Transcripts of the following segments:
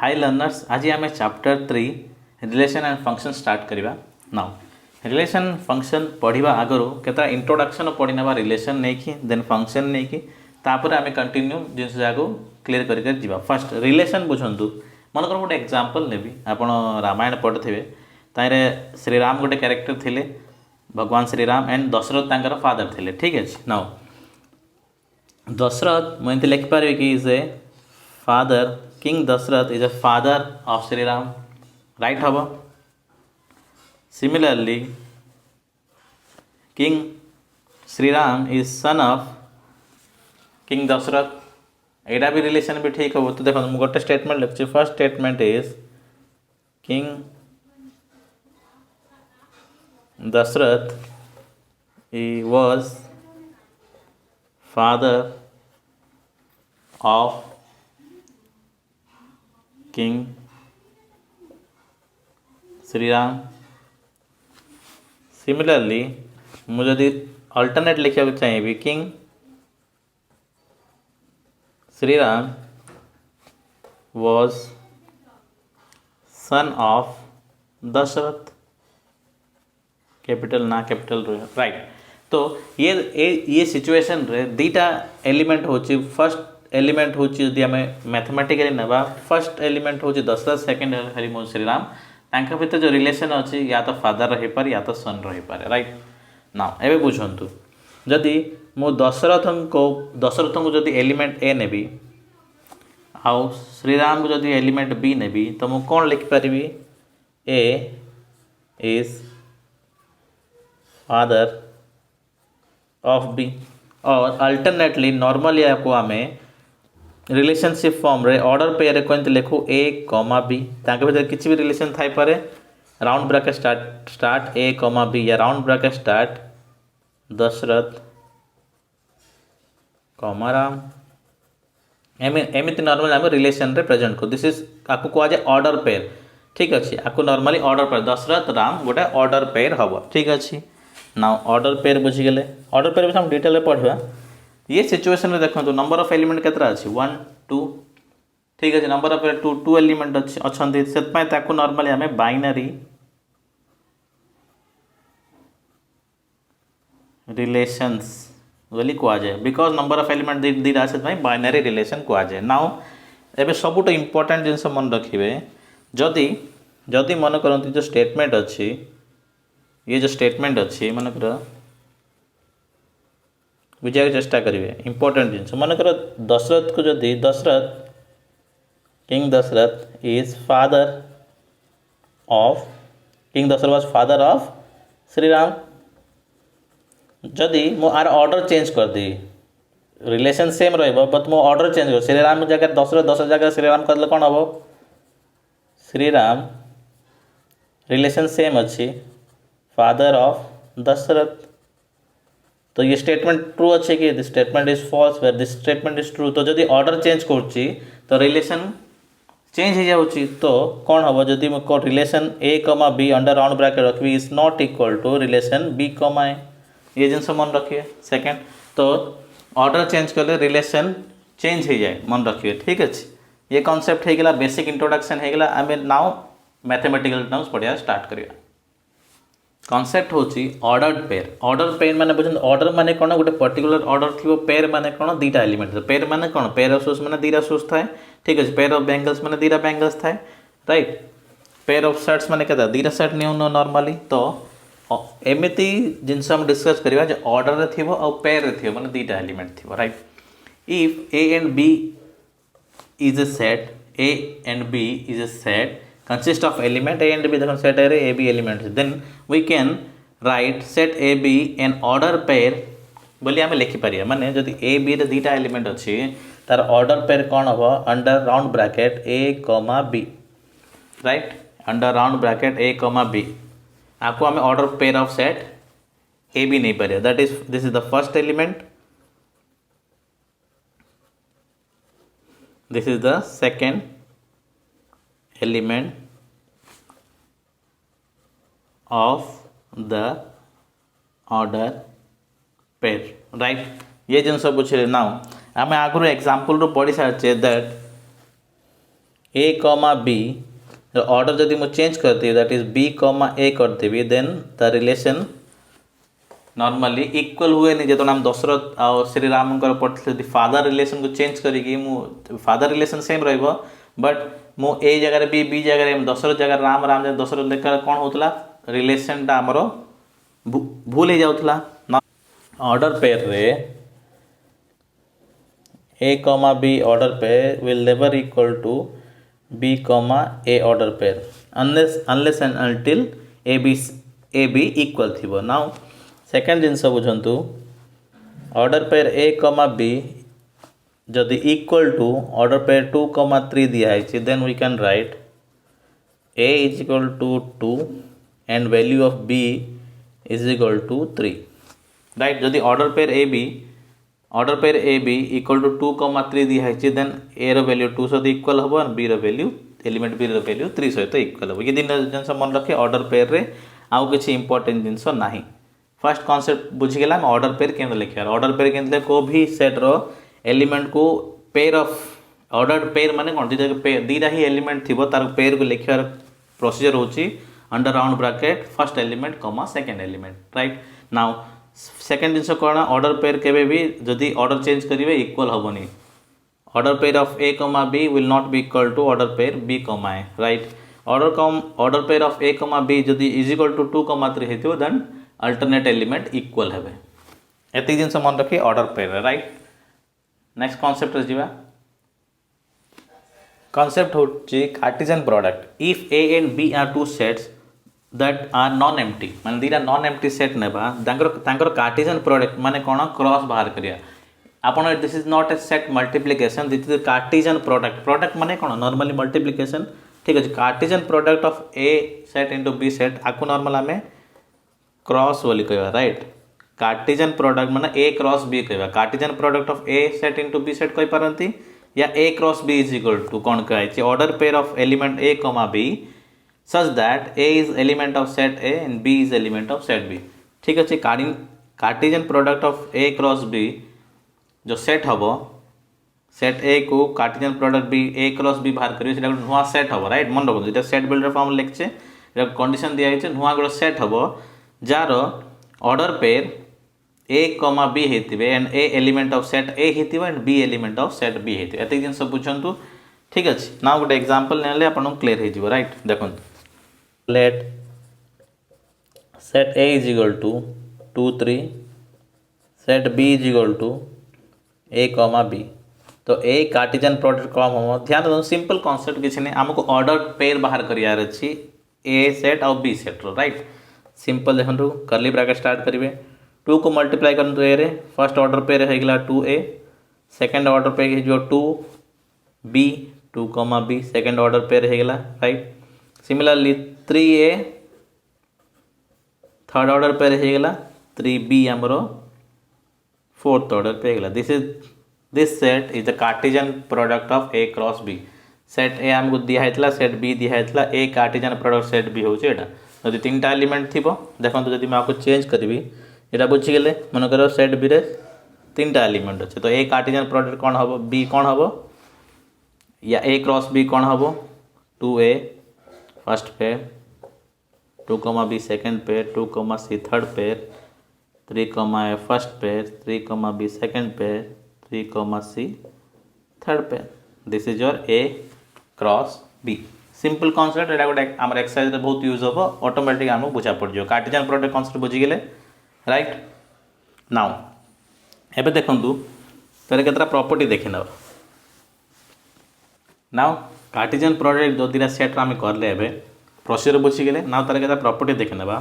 High learners आज आम chapter 3 relation and function start करवा नाउ रिलेशन फंक्शन पढ़ा आगर केतटा इंट्रोडक्शन पढ़ी ना रिलेशन नहीं कि देन फंक्शन नहीं कि तापर आम कंटिन्यू जिन जगह क्लीयर कर फर्स्ट रिलेशन बुझंतु मनकर गोटे एग्जांपल नेबी आपण रामायण पढ़े तारे श्रीराम गोटे कैरेक्टर थिले भगवान श्रीराम एंड दशरथ तांकर फादर थिले ठीक है नाउ दशरथ मुझे लिखिपारे कि is a father king Dasharath is a father of Shriram right हम similarly king Shriram is son of king Dasharath एटा भी रिलेशन भी ठीक हम तो देखो मुझे गोटे स्टेटमेंट लिखुची first statement is king Dasharath he was father of king Shri Ram similarly मुझे अल्टरनेट लिखा चाहिए king Shri Ram was son of Dasharath capital ना कैपिटल राइट तो ये सिचुएशन रे दीटा एलिमेंट होची फर्स्ट एलिमेंट होची यदि आम मैथमेटिकली नवा फर्स्ट एलिमेंट होची दशरथ सेकंड हरि मो श्रीराम तांका भितर जो रिलेशन अच्छी या तो फादर रही पारे या तो सन रही पारे राइट ना एबे बुझंतु जदि मो दशरथ को जदि एलिमेंट ए नेबी आउ श्रीराम को जदि एलिमेंट बी नेबी तो मु कौन लिखि पारिबी A is father of B और अल्टरनेटली नॉर्मली आपको आम रिलेशनशिप फॉर्म रे ऑर्डर पेयर कौन लिखू ए कॉमा बी ताके भीतर किसी भी रिलेशन थाई पारे round bracket start A comma B या round bracket start Dasharath comma Ram एमती नॉर्मल आम रिलेशन रे प्रेजेंट को दिस इज आपको कह जाए ऑर्डर पेयर ठीक अच्छे आपको normally order pair Dasharath Ram गोटे ऑर्डर पेयर हम ठीक अच्छे ना ऑर्डर पेयर बुझीगले ऑर्डर पेयर भी हम डिटेल पढ़ा ये सिचुएशन में देखो नंबर ऑफ एलिमेंट केतरा अच्छी 1 2 ठीक अच्छे नंबर ऑफ टू एलिमेंट अच्छा से नॉर्मली आम बाइनरी रिलेशंस बोली कह जाए बिकज नंबर ऑफ एलिमेंट दीटा अच्छे बाइनरी रिलेशन कह जाए नाउ एबे सबुठ इम्पोर्टेंट जिनस मन रखिए जदि जदि मन करती जो स्टेटमेंट अच्छी ये जो स्टेटमेंट अच्छी मनकर बुझा चेष्टा करेंगे इंपोर्टेंट जिन मनकर दशरथ को जदि Dasharath king Dasharath is father of king Dasharath was father of Shriram जदि मु आर ऑर्डर चेंज कर दी रिलेशन सेम रही बट मो ऑर्डर चेंज कर श्रीराम जगह दशरथ जगह श्रीराम कर कौन हम श्रीराम रिलेशन सेम अच्छी फादर ऑफ दशरथ तो ये स्टेटमेंट ट्रू अच्छे कि this statement is false where this statement is true तो जदि ऑर्डर चेंज करुच्ची तो रिलेशन चेंज हो जाऊँगी तो कौन हम जदि relation A comma B under round bracket रखी is not equal to relation B comma A ये जिन मन रखिए सेकेंड तो ऑर्डर चेंज कले रिलेशन चेंज हो जाए मन रखिए ठीक अच्छे ये कॉन्सेप्ट होगा बेसिक इंट्रोडक्शन होगा आम नाउ मैथमेटिकल टर्म्स पढ़ा स्टार्ट करिया कॉन्सेप्ट होची ऑर्डर पेयर माने बुझन ऑर्डर माने कौन गोटे पर्टिकुलर ऑर्डर थी पेयर माने कौन दीटा एलिमेंट पेयर माने कौन पेयर ऑफ शूज माने दीटा शूज थाए ठीक अच्छे पेयर ऑफ बैंगल्स माने दीटा बैंगल्स थाए राइट पेयर ऑफ शर्ट्स माने केता दीटा शर्ट नियो नॉर्मली तो एमिति जिनस हम डिस्कस करबा जे ऑर्डर रे थिबो और पेयर रे थिबो माने दीटा एलिमेंट थिबो right if A and B is a set A and B is a set consist of element a and b देखो set array a b element then we can write set a b an order pair बोली आम लिखिपर माने जदि A B रे दीटा element अच्छी तार order pair कौन हम under round bracket A comma B right under round bracket A comma B आपको आम order pair of set A B नहीं पारे that is this is the first element this is the second element of the order pair right ये जिन सब पूछे now आम आगुरी example रो पढ़ी सारे that A comma B order जदि मुझे चेंज करदेवी that is B comma A करदेवी then the relation normally equal हुए नहीं जो आम दशरथ आ श्रीराम पढ़ते फादर रिलेशन को चेंज करी फादर रिलेशन सेम रट मु ए जगह बी जगह दशरथ जगह राम राम जगह दशरथ लेखा कौन होता रिलेशन टा आमर भूल हो जाऊला ऑर्डर पेयर रे A comma B order pair will never equal to B comma A order pair unless and until A B equal थी नाउ सेकेंड जिनस बुझंतु order pair A comma B जदि equal to order pair 2 comma 3 दिखाई then we can write A is equal to 2 and value of B is equal to 3 right जदि order pair A B equal to 2 comma 3 दिखाई then ए value 2 सहित equal हम और B value element B value 3 सहित equal हम ये जिन मन रखे ऑर्डर पेयर रे आउ किसी इंपोर्टेंट जिनस ना फर्स्ट कॉन्सेप्ट बुझीगला ऑर्डर पेयर के लिखा ऑर्डर पेयर के को भी सेट रो एलिमेंट को पेयर ऑफ ऑर्डर पेयर माने कौन दीटा ही एलिमेंट थी तार पेयर को लिखार प्रोसीजर होची under round bracket first element comma second element right now second जिनस कौन ऑर्डर पेयर केबे भी जदि ऑर्डर चेंज करेंगे इक्वल हेनी order pair of A comma B will not be equal to order pair B comma A right order pair of A comma B जदि is equal to 2 comma 3 होती then alternate element equal है एति जिनस मन रखिए order pair right next concept जावा concept होची Cartesian product if A and B are two sets that are non empty माने दीटा नॉन एम्प्टी सेट नेबा तांकर कार्टेशियन प्रोडक्ट माने कोन क्रॉस बाहर करिया आपण this is not a set multiplication this is Cartesian product माने कोन नॉर्मली मल्टीप्लिकेशन ठीक है Cartesian product of A set into B set आकु नॉर्मल आमे क्रॉस बोली कह राइट कार्टेशियन प्रोडक्ट माने ए क्रॉस बी कह Cartesian product of A set into B set कहि पारंती या A cross B is equal to कौन कहे order pair of element A comma B such that A is element of set A and B is element of set B ठीक अच्छे Cartesian product of A cross B जो set हम set A को Cartesian product B A cross B बाहर करेंगे नुआ set हम right मन रखते सेट बिल्डर फॉर्म लिखे कंडीशन दिखाई नुआ गोटे सेट हम jar order pair A comma B होते and A element of set A होती and B element of set B होती एत जिन बुझु ठीक अच्छे ना गोटे एग्जांपल ने आप क्लीयर हो राइट देखो let set A is equal to 2 3 set B is equal to A comma B तो ए कार्टेशियन प्रोडक्ट कम हम ध्यान दो सिंपल कॉन्सेप्ट किसी नहीं आमको ऑर्डर पेयर बाहर करार अच्छी ए सेट और बी सेट राइट सिंपल देखो कर्ली ब्रैकेट स्टार्ट करेंगे 2 को मल्टीप्लाई करूँ ए रे फर्स्ट ऑर्डर पेयर होगा 2a सेकेंड ऑर्डर पेयर हो 2b 2 comma B second order pair होगा right similarly 3a third order pair होगा 3b आमर फोर्थ ऑर्डर पे होगा this set is the Cartesian product of A cross B set A आमको दिखाई set B दिखाई A Cartesian product set B हूँ यहाँ जब 3टा एलिमेंट थी देखो जब मैं आपको चेंज करी यहाँ बुझीगले मनकर सेट बी रे 3टा एलिमेंट अच्छे तो ए कार्टेशियन प्रोडक्ट कौन हम बी कौन हम या ए क्रॉस बी कौन हम 2a first pair 2 comma B second pair 2 कमा सी थर्ड पेयर 3 कमा ए फर्स्ट पेयर 3 कमा B second pair 3 comma C third pair this is your A cross B simple concept एटा गोटे आम एक्सरसाइज बहुत use हम ऑटोमेटिक आमको बुझा पड़ जाए कार्टेशियन प्रोडक्ट कॉन्सेप्ट बुझीगले राइट नाउ एबे देखंतु तार केतरा प्रॉपर्टी देखि नबा नाउ कार्टेशियन प्रोडक्ट जो दिना सेट आम करले एबे प्रोसीजर बुझीगले नाउ तार केतरा प्रॉपर्टी देखि नबा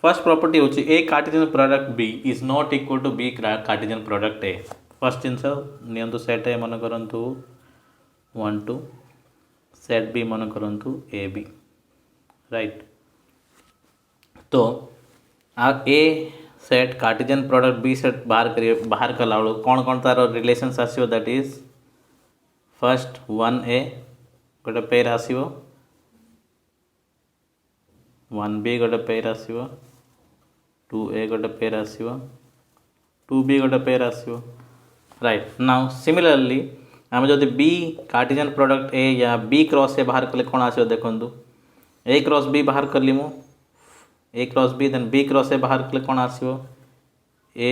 फर्स्ट प्रॉपर्टी होची A Cartesian product B is not equal to B Cartesian product A first जिनस नियंतु सेट ए मन करंतु 1 2 सेट बी मन करंतु ए बी राइट तो आ A set Cartesian product B set बाहर कला बेलू कौन कौन तार रिलेशंस आसो दैट इज फर्स्ट 1a गोटे पेयर आसो 1b गोटे पेयर आसो 2a गोटे पेयर आसो 2b गोटे पेयर आसो राइट नाउ सिमिलरली आम जदि बी कार्टेशियन प्रोडक्ट ए या बी क्रॉस ए बाहर कले कौन आसो देखु ए क्रॉस बी बाहर कली मु A cross B then B cross A बाहर कले कौन आसो ए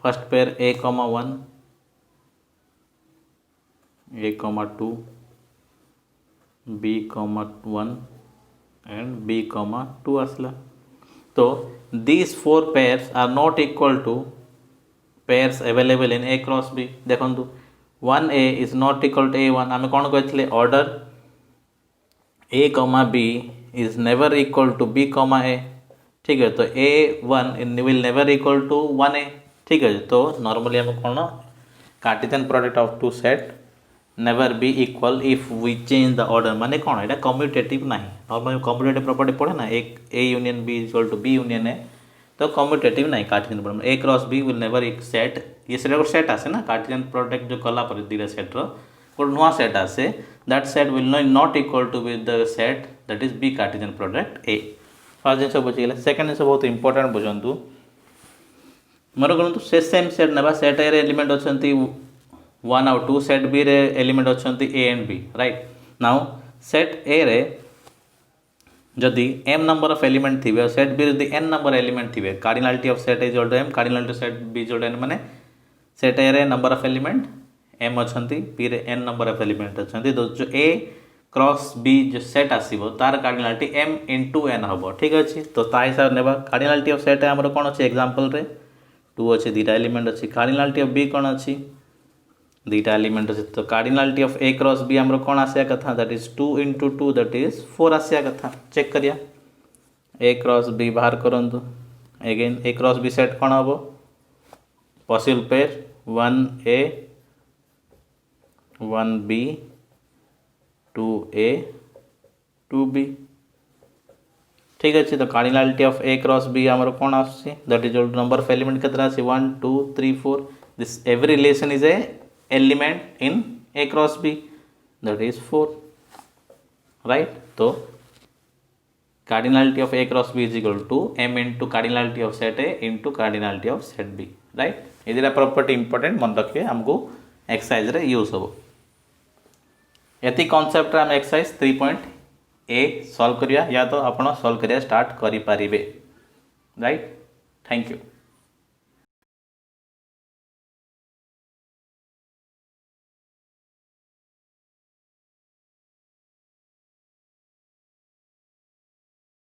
फर्स्ट पेयर ए कमा 1 ए कमा 2 बी कमा 1 एंड बी कमा 2 आसला। तो these four pairs are not equal to pairs available in a cross b। देखु 1a is not equal to a1 आम कौन कहते ऑर्डर a कमा b is never equal to b कमा a। ठीक है, तो a1 will never equal to 1a। ठीक है, तो नॉर्मली आम कौन Cartesian product of two set never be equal if we change the order माने कौन एटा कम्यूटेटिव ना नॉर्मल कम्यूटेटिव प्रॉपर्टी पढ़े ना एक A union B equal to B union है तो कम्यूटेटिव ना Cartesian product A cross B will never एक सेट ये सेट आसे ना कार्टेशियन प्रोडक्ट जो कला पर दीटा सेट रो गोटे नुआ सेट आसे that set will not equal to with the set that is B Cartesian product A. First जिन बुझीगले। सेकेंड जिन बहुत इंपोर्टेंट बुझंतु मोर कौन से सेम सेट ना सेट ए एलिमेंट अच्छी 1 आउ 2 सेट बी रे एलिमेंट अच्छी A and B right. Now set A रे जदि m नंबर ऑफ एलिमेंट थी सेट बी रे n नंबर एलिमेंट थी cardinality of set is equal to m cardinality set B is equal to n माने set A रे number of element m अच्छी B रे n number of element अच्छी तो जो a क्रॉस बी जो set आसो तार कार्डिनालिटी m इंटू n हम। ठीक अच्छे, तो ता हिसाब ने कार्डिनालिटी ऑफ सेट आमर कौन अच्छे एग्जांपल रे 2 अच्छे दीटा एलिमेंट अच्छी कार्डिनालिटी ऑफ बी कौन अच्छी दीटा एलिमेंट अच्छे तो cardinality of A cross B आमर कौन आसिया कथा that is 2 into 2 that is 4 आसिया कथा। चेक करिया ए क्रॉस बी बाहर करंतु again A cross B set कौन हम possible pair 1a 1b 2a 2b। ठीक अच्छे, तो cardinality of A cross B आमर कौन आसी that is number of element केतरा आसी 1 2 3 4 this every relation is a element in a cross b that is 4 right। तो cardinality of a cross b is equal to m into cardinality of set a into cardinality of set b right। ये property important मन रखिए हमको exercise रे use हो एति concept रे हम एक्सरसाइज 3.a सॉल्व करिया या तो आपण सॉल्व करिया स्टार्ट करि पारिबे राइट। Thank you.